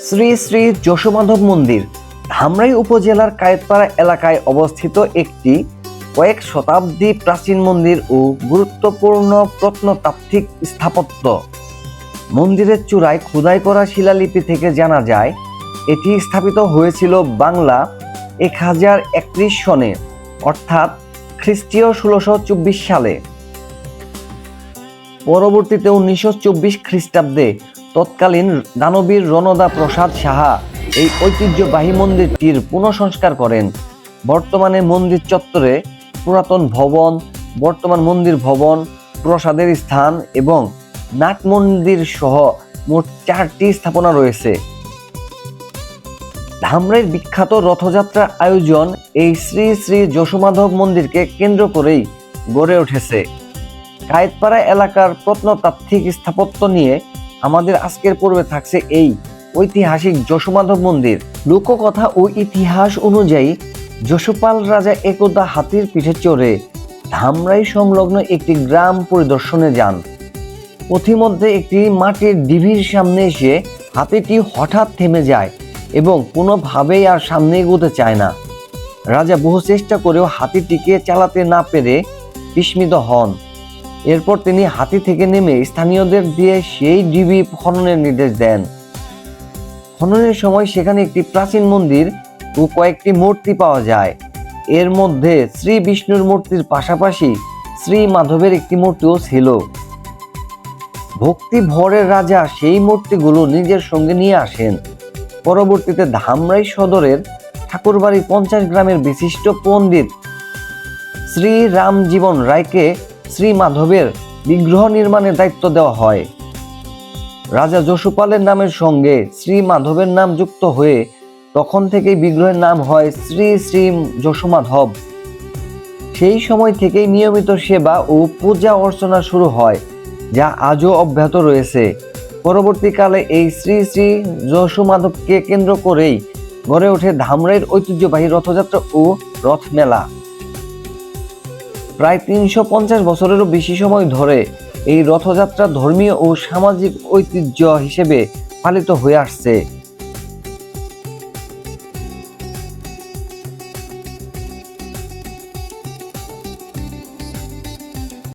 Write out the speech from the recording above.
শ্রী শ্রী যশোমাধব মন্দির ধামরাই উপজেলার কায়েতপাড়া এলাকায় অবস্থিত একটি কয়েক শতাব্দী প্রাচীন মন্দির ও গুরুত্বপূর্ণ প্রত্নতাত্ত্বিক স্থাপত্য। মন্দিরের চূড়ায় খোদাই করা শিলালিপি থেকে জানা যায় এটি স্থাপিত হয়েছিল বাংলা 1031 সনে, অর্থাৎ খ্রিস্টীয় 1624 সালে। পরবর্তীতে 1924 খ্রিস্টাব্দে তৎকালীন দানবীর রণদা প্রসাদ সাহা এই ঐতিহ্যবাহী মন্দিরটির পুনঃসংস্কার করেন। বর্তমানে মন্দির চত্বরে পুরাতন ভবন, বর্তমান মন্দির ভবন, প্রসাদের স্থান এবং নাট মন্দির সহ মোট 4টি স্থাপনা রয়েছে। ধামরাইয়ের বিখ্যাত রথযাত্রা আয়োজন এই শ্রী শ্রী যশোমাধব মন্দিরকে কেন্দ্র করেই গড়ে উঠেছে। কায়েতপাড়া এলাকার প্রত্নতাত্ত্বিক স্থাপত্য নিয়ে আমাদের আজকের পর্বে থাকছে এই ঐতিহাসিক যশোমাধব মন্দির। লোককথা ও ইতিহাস অনুযায়ী যশোপাল রাজা একদা হাতির পিঠে চড়ে ধামরাই সংলগ্ন একটি গ্রাম পরিদর্শনে যান। পথিমধ্যে একটি মাটির ঢিবির সামনে এসে হাতিটি হঠাৎ থেমে যায় এবং কোনোভাবেই আর সামনে এগোতে চায় না। রাজা বহু চেষ্টা করেও হাতিটিকে চালাতে না পেরে বিস্মিত হন। এরপর তিনি হাতি থেকে নেমে স্থানীয়দের দিয়ে সেই ঢিবি খননের নির্দেশ দেন। খননের সময় সেখানে একটি প্রাচীন মন্দির ও কয়েকটি মূর্তি পাওয়া যায়। এর মধ্যে শ্রী বিষ্ণুর মূর্তির পাশাপাশি শ্রী মাধবের একটি মূর্তিও ছিল। ভক্তি ভরে রাজা সেই মূর্তিগুলো নিজের সঙ্গে নিয়ে আসেন। পরবর্তীতে ধামরাই সদরের ঠাকুরবাড়ি 50 গ্রামের বিশিষ্ট পণ্ডিত শ্রী রামজীবন রায়কে শ্রী মাধবের বিগ্রহ নির্মাণের দায়িত্ব দেওয়া হয়। রাজা যশোপালের নামের সঙ্গে শ্রী মাধবের নাম যুক্ত হয়ে তখন থেকেই বিগ্রহের নাম হয় শ্রী শ্রী যশোমাধব। সেই সময় থেকেই নিয়মিত সেবা ও পূজা অর্চনা শুরু হয়, যা আজও অব্যাহত রয়েছে। পরবর্তীকালে এই শ্রী শ্রী যশোমাধবকে কেন্দ্র করেই গড়ে ওঠে ধামরাইয়ের ঐতিহ্যবাহী রথযাত্রা ও রথ মেলা। প্রায় 350 বছরেরও বেশি সময় ধরে এই রথযাত্রা ধর্মীয় ও সামাজিক ঐতিহ্য হিসেবে পালিত হয়ে আসছে।